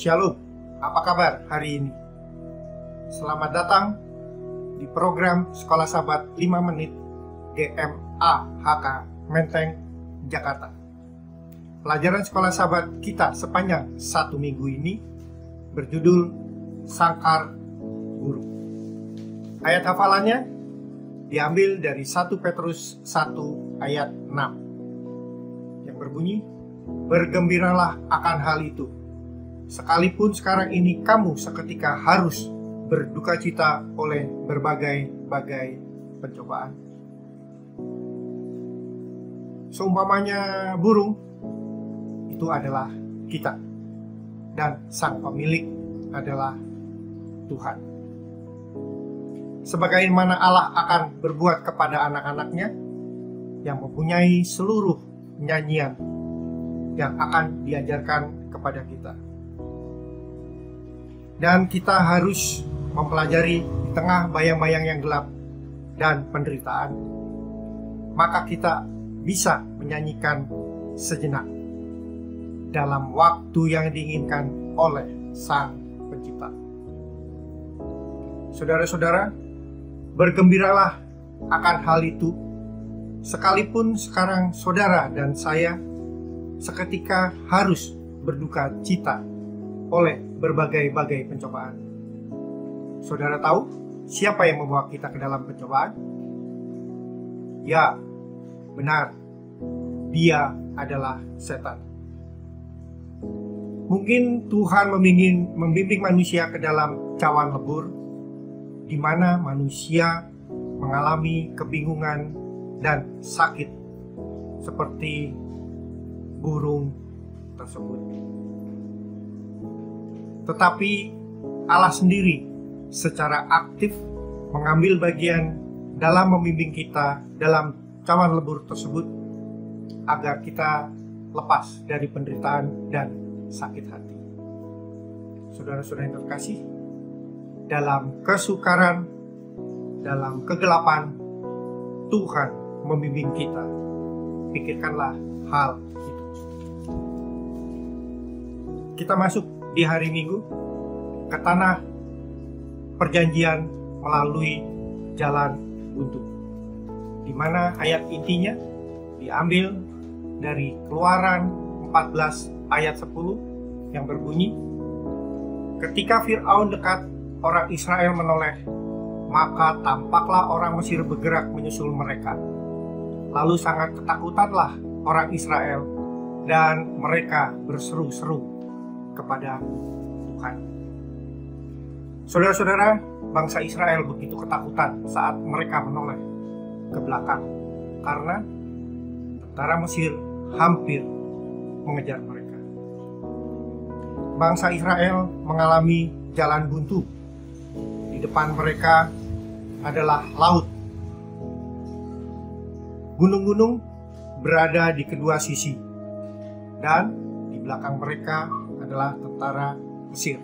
Shalom, apa kabar hari ini? Selamat datang di program Sekolah Sahabat 5 Menit GMAHK Menteng, Jakarta. Pelajaran Sekolah Sahabat kita sepanjang 1 minggu ini berjudul Sangkar Burung. Ayat hafalannya diambil dari 1 Petrus 1 ayat 6 yang berbunyi, "Bergembiralah akan hal itu, sekalipun sekarang ini kamu seketika harus berduka cita oleh berbagai-bagai pencobaan." Seumpamanya burung, itu adalah kita, dan sang pemilik adalah Tuhan. Sebagaimana Allah akan berbuat kepada anak-anaknya yang mempunyai seluruh nyanyian yang akan diajarkan kepada kita. Dan kita harus mempelajari di tengah bayang-bayang yang gelap dan penderitaan, maka kita bisa menyanyikan sejenak dalam waktu yang diinginkan oleh Sang Pencipta. Saudara-saudara, bergembiralah akan hal itu, sekalipun sekarang saudara dan saya seketika harus berduka cita oleh berbagai-bagai pencobaan. Saudara tahu siapa yang membawa kita ke dalam pencobaan? Ya, benar, dia adalah setan. Mungkin Tuhan membimbing manusia ke dalam cawan lebur, di mana manusia mengalami kebingungan dan sakit seperti burung tersebut. Tetapi Allah sendiri secara aktif mengambil bagian dalam membimbing kita dalam cawan lebur tersebut agar kita lepas dari penderitaan dan sakit hati. Saudara-saudara yang terkasih, dalam kesukaran, dalam kegelapan, Tuhan membimbing kita. Pikirkanlah hal itu. Kita masuk di hari Minggu ke tanah perjanjian melalui jalan buntu, di mana ayat intinya diambil dari Keluaran 14 ayat 10 yang berbunyi, "Ketika Fir'aun dekat, orang Israel menoleh, maka tampaklah orang Mesir bergerak menyusul mereka. Lalu sangat ketakutanlah orang Israel, dan mereka berseru-seru kepada Tuhan." Saudara-saudara, bangsa Israel begitu ketakutan saat mereka menoleh ke belakang, karena tentara Mesir hampir mengejar mereka. Bangsa Israel mengalami jalan buntu. Di depan mereka adalah laut. Gunung-gunung berada di kedua sisi, dan di belakang mereka adalah tentara Mesir.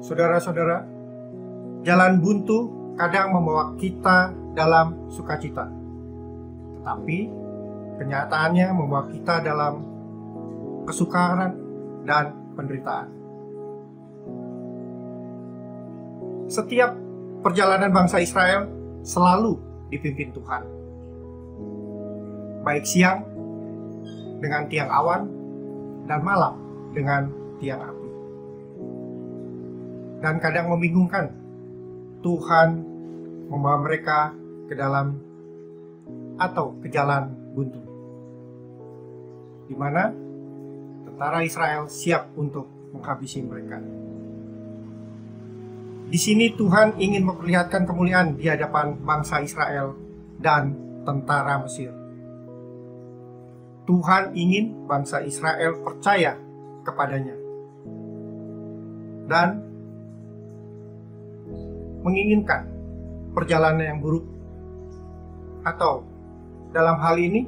Saudara-saudara, jalan buntu kadang membawa kita dalam sukacita, tetapi kenyataannya membawa kita dalam kesukaran dan penderitaan. Setiap perjalanan bangsa Israel selalu dipimpin Tuhan, baik siang dengan tiang awan dan malam dengan tiang api. Dan kadang membingungkan, Tuhan membawa mereka ke dalam atau ke jalan buntu, di mana tentara Israel siap untuk menghabisi mereka. Di sini Tuhan ingin memperlihatkan kemuliaan di hadapan bangsa Israel dan tentara Mesir. Tuhan ingin bangsa Israel percaya kepadanya dan menginginkan perjalanan yang buruk, atau dalam hal ini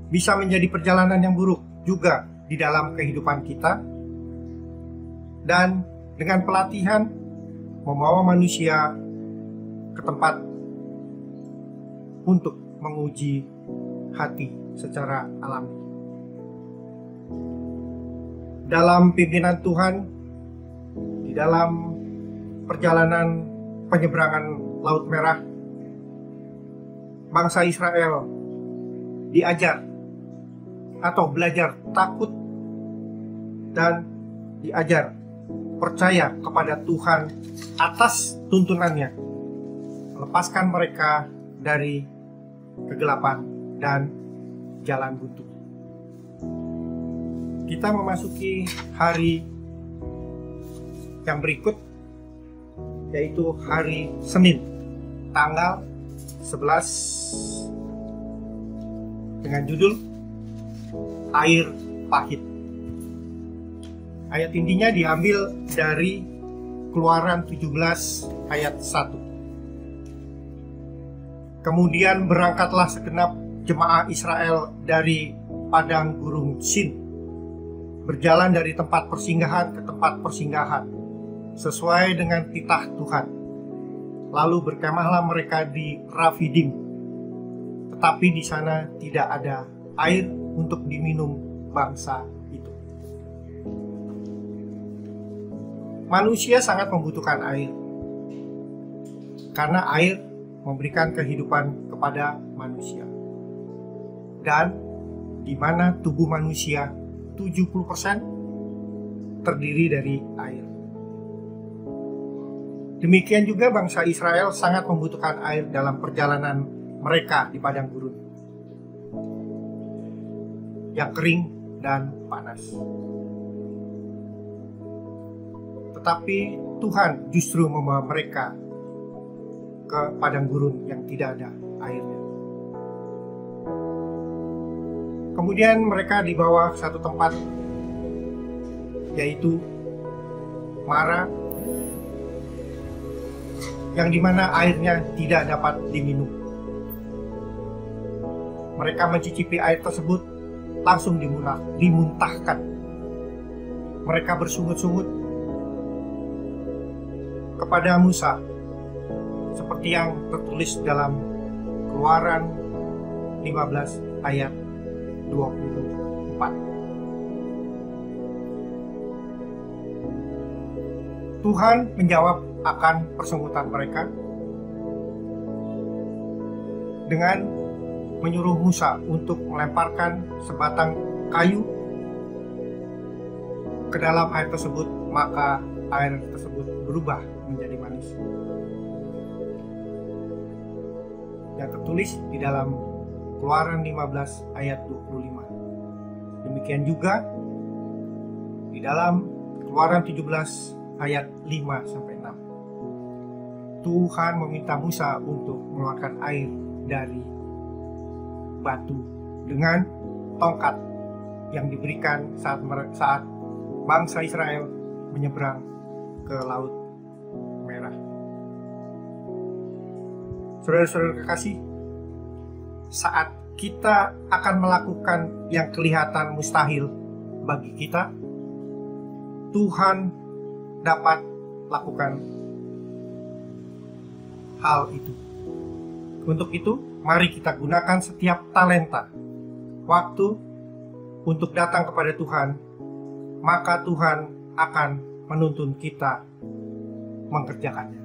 bisa menjadi perjalanan yang buruk juga di dalam kehidupan kita, dan dengan pelatihan membawa manusia ke tempat untuk menguji hati secara alami. dalam pimpinan Tuhan, di dalam perjalanan penyeberangan Laut Merah, bangsa Israel diajar atau belajar takut dan diajar percaya kepada Tuhan atas tuntunannya, melepaskan mereka dari kegelapan dan jalan buntu. Kita memasuki hari yang berikut, yaitu hari Senin, tanggal 11, dengan judul Air Pahit. Ayat intinya diambil dari Keluaran 17 ayat 1. Kemudian berangkatlah segenap jemaah Israel dari padang gurun Sin, berjalan dari tempat persinggahan ke tempat persinggahan, sesuai dengan titah Tuhan. Lalu berkemahlah mereka di Rafidim, tetapi di sana tidak ada air untuk diminum bangsa itu. Manusia sangat membutuhkan air, karena air memberikan kehidupan kepada manusia. Dan di mana tubuh manusia 70% terdiri dari air. Demikian juga bangsa Israel sangat membutuhkan air dalam perjalanan mereka di padang gurun yang kering dan panas. Tetapi Tuhan justru membawa mereka ke padang gurun yang tidak ada airnya. Kemudian mereka dibawa ke satu tempat, yaitu Mara, yang dimana airnya tidak dapat diminum. Mereka mencicipi air tersebut, langsung dimuntahkan. Mereka bersungut-sungut kepada Musa, seperti yang tertulis dalam Keluaran 15 ayat 24. Tuhan menjawab akan persungutan mereka dengan menyuruh Musa untuk melemparkan sebatang kayu ke dalam air tersebut, maka air tersebut berubah menjadi manis. Yang tertulis di dalam Keluaran 15 ayat 25. Demikian juga di dalam Keluaran 17 ayat 5-6. Tuhan meminta Musa untuk mengeluarkan air dari batu dengan tongkat yang diberikan saat bangsa Israel menyeberang ke Laut Merah. Saudara-saudara kekasih, saat kita akan melakukan yang kelihatan mustahil bagi kita, Tuhan dapat lakukan hal itu. Untuk itu, mari kita gunakan setiap talenta, waktu untuk datang kepada Tuhan, maka Tuhan akan menuntun kita mengerjakannya.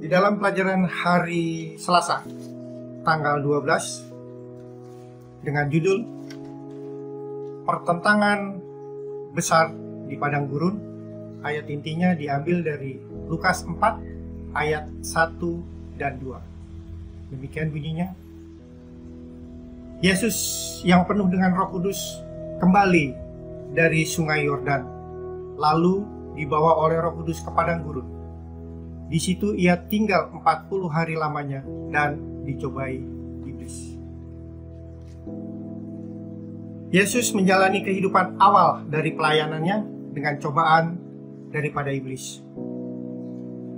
Di dalam pelajaran hari Selasa, tanggal 12, dengan judul Pertentangan Besar di Padang Gurun, ayat intinya diambil dari Lukas 4 ayat 1 dan 2. Demikian bunyinya. Yesus yang penuh dengan Roh Kudus kembali dari Sungai Yordan, lalu dibawa oleh Roh Kudus ke padang gurun. Di situ ia tinggal 40 hari lamanya dan dicobai iblis. Yesus menjalani kehidupan awal dari pelayanannya dengan cobaan daripada iblis.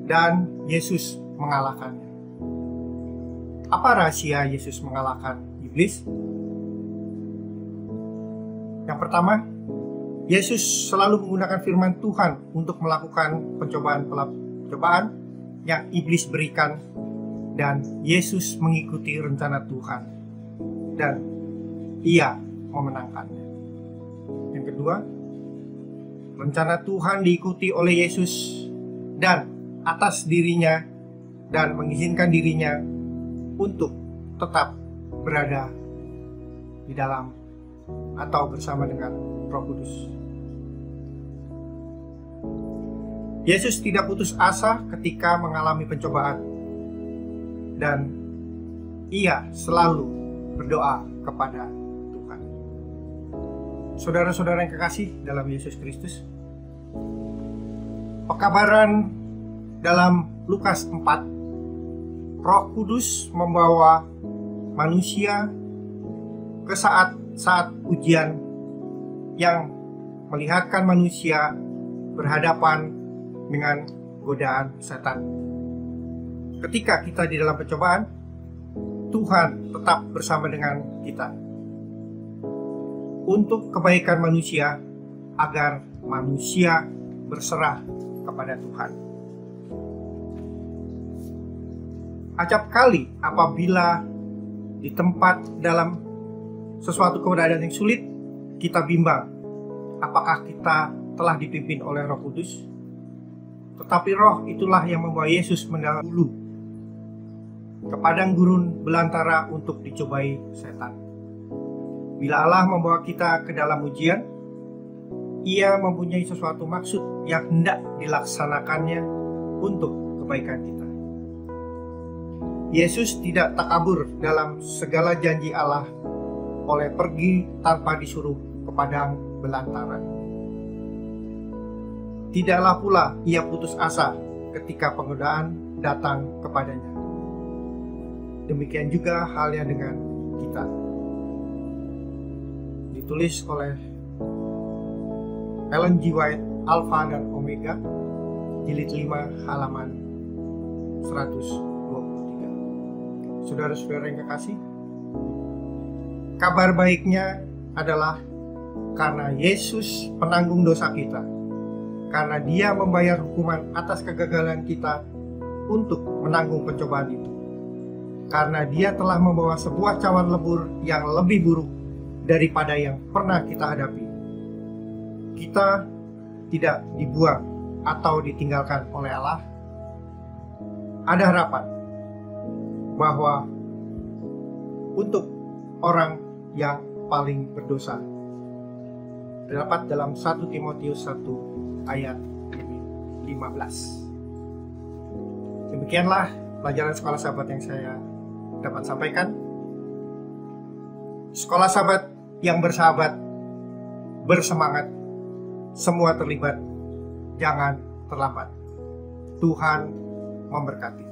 Dan Yesus mengalahkannya. Apa rahasia Yesus mengalahkan iblis? Yang pertama, Yesus selalu menggunakan firman Tuhan untuk melakukan pencobaan yang iblis berikan, dan Yesus mengikuti rencana Tuhan, dan ia memenangkannya. Yang kedua, rencana Tuhan diikuti oleh Yesus dan atas dirinya dan mengizinkan dirinya untuk tetap berada di dalam atau bersama dengan Roh Kudus. Yesus tidak putus asa ketika mengalami pencobaan, dan ia selalu berdoa kepada Tuhan. Saudara-saudara yang kekasih dalam Yesus Kristus, pekabaran dalam Lukas 4, Roh Kudus membawa manusia ke saat ujian yang melihatkan manusia berhadapan dengan godaan setan. Ketika kita di dalam pencobaan, Tuhan tetap bersama dengan kita untuk kebaikan manusia, agar manusia berserah kepada Tuhan. Acap kali apabila di tempat dalam sesuatu keadaan yang sulit, kita bimbang apakah kita telah dipimpin oleh Roh Kudus. Tetapi Roh itulah yang membawa Yesus mendahulu ke padang gurun belantara untuk dicobai setan. Bila Allah membawa kita ke dalam ujian, Ia mempunyai sesuatu maksud yang hendak dilaksanakannya untuk kebaikan kita. Yesus tidak takabur dalam segala janji Allah oleh pergi tanpa disuruh ke padang belantara. Tidaklah pula ia putus asa ketika penggodaan datang kepadanya. Demikian juga halnya dengan kita. Ditulis oleh Ellen G. White, Alpha dan Omega, jilid 5 halaman 123. Saudara-saudara yang kekasih, kabar baiknya adalah karena Yesus penanggung dosa kita, karena Dia membayar hukuman atas kegagalan kita untuk menanggung pencobaan itu, karena Dia telah membawa sebuah cawan lebur yang lebih buruk daripada yang pernah kita hadapi. Kita tidak dibuang atau ditinggalkan oleh Allah. Ada harapan bahwa untuk orang yang paling berdosa, terdapat dalam 1 Timotius 1 ayat 15. Demikianlah pelajaran sekolah sahabat yang saya dapat sampaikan. Sekolah sahabat yang bersahabat, bersemangat, semua terlibat, jangan terlambat. Tuhan memberkati.